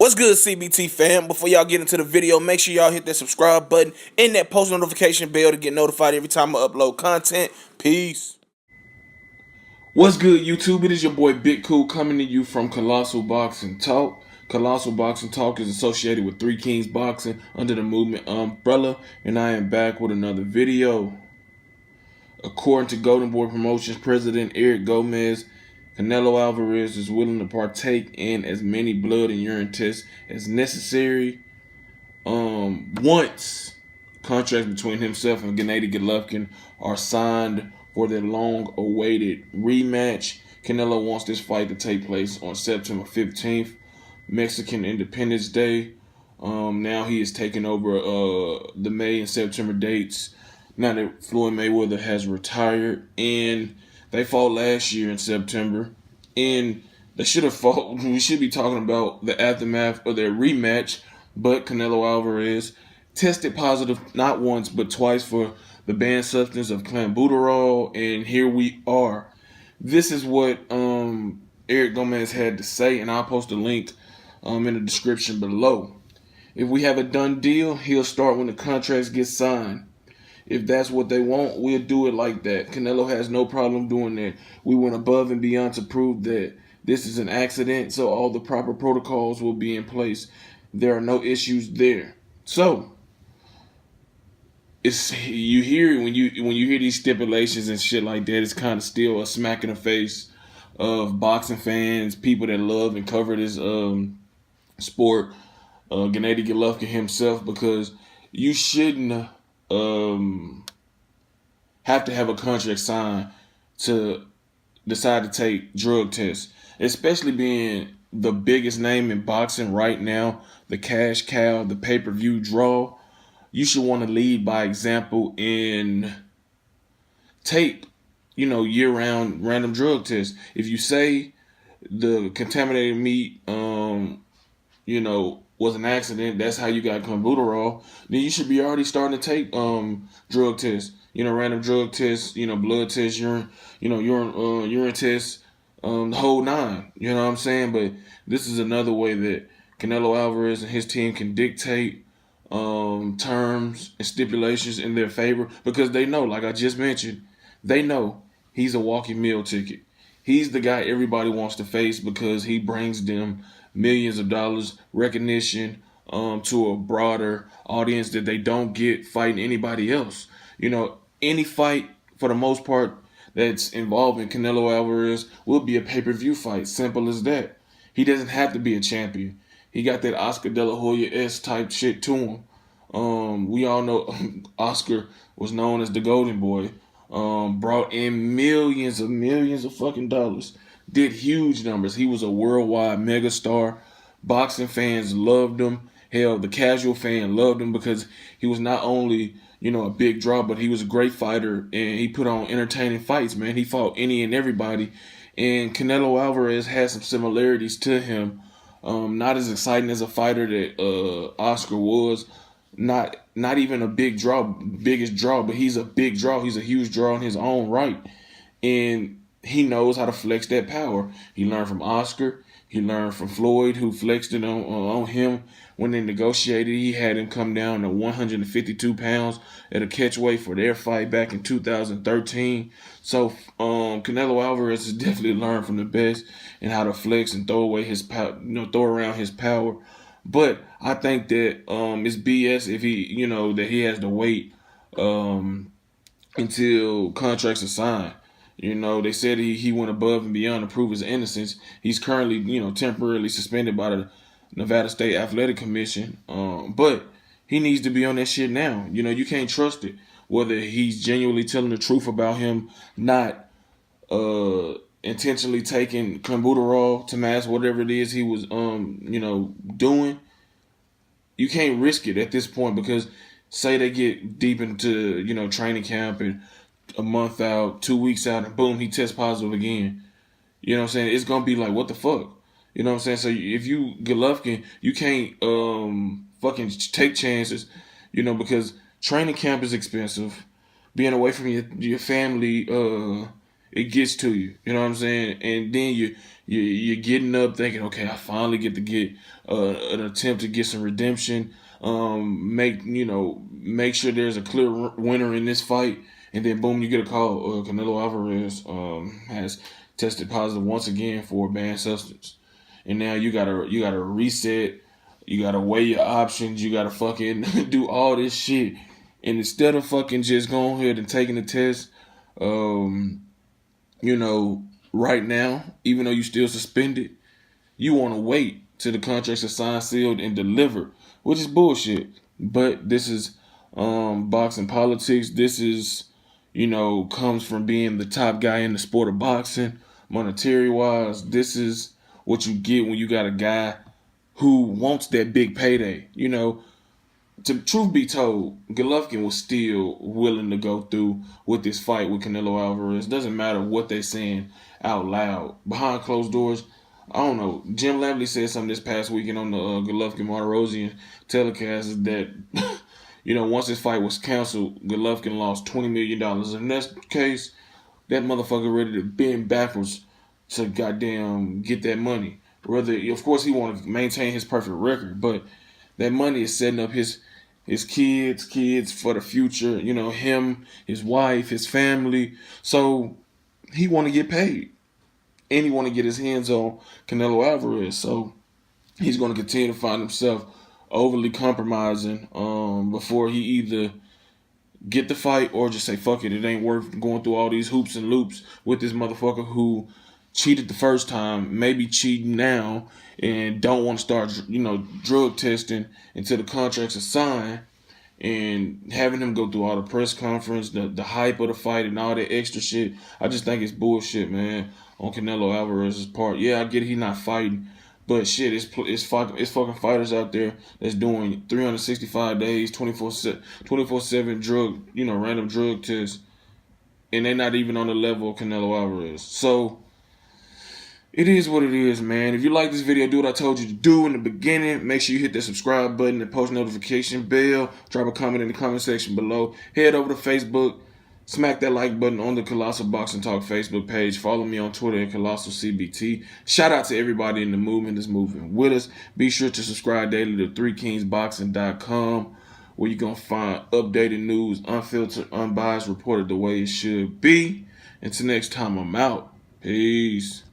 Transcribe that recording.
What's good, CBT fam? Before y'all get into the video, make sure y'all hit that subscribe button and that post notification bell to get notified every time I upload content. Peace. What's good, YouTube? It is your boy Big Cool coming to you from Colossal Boxing Talk. Colossal Boxing Talk is associated with Three Kings Boxing under the movement umbrella, and I am back with another video. According to Golden Boy Promotions President Eric Gomez, Canelo Alvarez is willing to partake in as many blood and urine tests as necessary. Once contracts between himself and Gennady Golovkin are signed for their long-awaited rematch. Canelo wants this fight to take place on September 15th, Mexican Independence Day. Now he is taking over the May and September dates. Now that Floyd Mayweather has retired, and they fought last year in September, and they should have fought. We should be talking about the aftermath of their rematch, but Canelo Alvarez tested positive not once but twice for the banned substance of clenbuterol, and here we are. This is what Eric Gomez had to say, and I'll post a link in the description below. If we have a done deal, he'll start when the contracts get signed. If that's what they want, we'll do it like that. Canelo has no problem doing that. We went above and beyond to prove that this is an accident, so all the proper protocols will be in place. There are no issues there. So, it's you hear when you hear these stipulations and shit like that, it's kind of still a smack in the face of boxing fans, people that love and cover this sport, Gennady Golovkin himself, because you shouldn't have to have a contract signed to decide to take drug tests, especially being the biggest name in boxing right now, the cash cow, the pay-per-view draw. You should want to lead by example and take, year-round random drug tests. If you say the contaminated meat, was an accident, that's how you got clenbuterol, then you should be already starting to take drug tests. Random drug tests, blood tests, urine tests, the whole nine. You know what I'm saying? But this is another way that Canelo Alvarez and his team can dictate terms and stipulations in their favor, because they know, like I just mentioned, they know he's a walking meal ticket. He's the guy everybody wants to face because he brings them millions of dollars, recognition to a broader audience that they don't get fighting anybody else. Any fight, for the most part, that's involving Canelo Alvarez will be a pay-per-view fight. Simple as that. He doesn't have to be a champion. He got that Oscar De La Hoya-esque type shit to him. We all know Oscar was known as the Golden Boy. Brought in millions of fucking dollars. Did huge numbers. He was a worldwide megastar. Boxing fans loved him. Hell, the casual fan loved him because he was not only, a big draw, but he was a great fighter, and he put on entertaining fights, man. He fought any and everybody. And Canelo Alvarez has some similarities to him. Not as exciting as a fighter that Oscar was. Not even a biggest draw, but he's a big draw. He's a huge draw in his own right. And he knows how to flex that power. He learned from Oscar. He learned from Floyd, who flexed it on him when they negotiated. He had him come down to 152 pounds at a catch weight for their fight back in 2013. So Canelo Alvarez has definitely learned from the best and how to flex and throw away his power, throw around his power. But I think that it's BS if he, that he has to wait until contracts are signed. They said he went above and beyond to prove his innocence. He's currently, temporarily suspended by the Nevada State Athletic Commission. But he needs to be on that shit now. You can't trust it. Whether he's genuinely telling the truth about him not intentionally taking clenbuterol to mask whatever it is he was, doing. You can't risk it at this point, because say they get deep into, training camp and a month out, 2 weeks out, and boom, he tests positive again. You know what I'm saying? It's going to be like, what the fuck? You know what I'm saying? So if you Golovkin, you can't fucking take chances, because training camp is expensive. Being away from your family, it gets to you. You know what I'm saying? And then You're getting up thinking, okay, I finally get to get an attempt to get some redemption. Make sure there's a clear winner in this fight, and then boom, you get a call. Canelo Alvarez has tested positive once again for a banned substance, and now you gotta reset. You gotta weigh your options. You gotta fucking do all this shit, and instead of fucking just going ahead and taking the test, um, right now, even though you still suspended, you want to wait till the contracts are signed, sealed, and delivered, which is bullshit. But this is boxing politics. This is, comes from being the top guy in the sport of boxing, monetary wise. This is what you get when you got a guy who wants that big payday. To truth be told, Golovkin was still willing to go through with this fight with Canelo Alvarez. Doesn't matter what they're saying out loud. Behind closed doors, I don't know. Jim Lampley said something this past weekend on the Golovkin Martirosyan telecast that, once this fight was canceled, Golovkin lost $20 million. In that case, that motherfucker ready to bend backwards to goddamn get that money. Of course, he want to maintain his perfect record, but that money is setting up his kids for the future. Him, his wife, his family. So he want to get paid, and he want to get his hands on Canelo Alvarez. So he's going to continue to find himself overly compromising before he either get the fight or just say fuck it. It ain't worth going through all these hoops and loops with this motherfucker who cheated the first time, maybe cheating now, and don't want to start, drug testing until the contracts are signed, and having him go through all the press conference, the hype of the fight, and all that extra shit. I just think it's bullshit, man, on Canelo Alvarez's part. Yeah, I get it, he not fighting, but shit, it's fucking fighters out there that's doing 365 days, 24/7 drug, random drug tests, and they're not even on the level of Canelo Alvarez. So it is what it is, man. If you like this video, do what I told you to do in the beginning. Make sure you hit that subscribe button and post notification bell. Drop a comment in the comment section below. Head over to Facebook. Smack that like button on the Colossal Boxing Talk Facebook page. Follow me on Twitter at Colossal CBT. Shout out to everybody in the movement that's moving with us. Be sure to subscribe daily to 3kingsboxing.com, where you're going to find updated news, unfiltered, unbiased, reported the way it should be. Until next time, I'm out. Peace.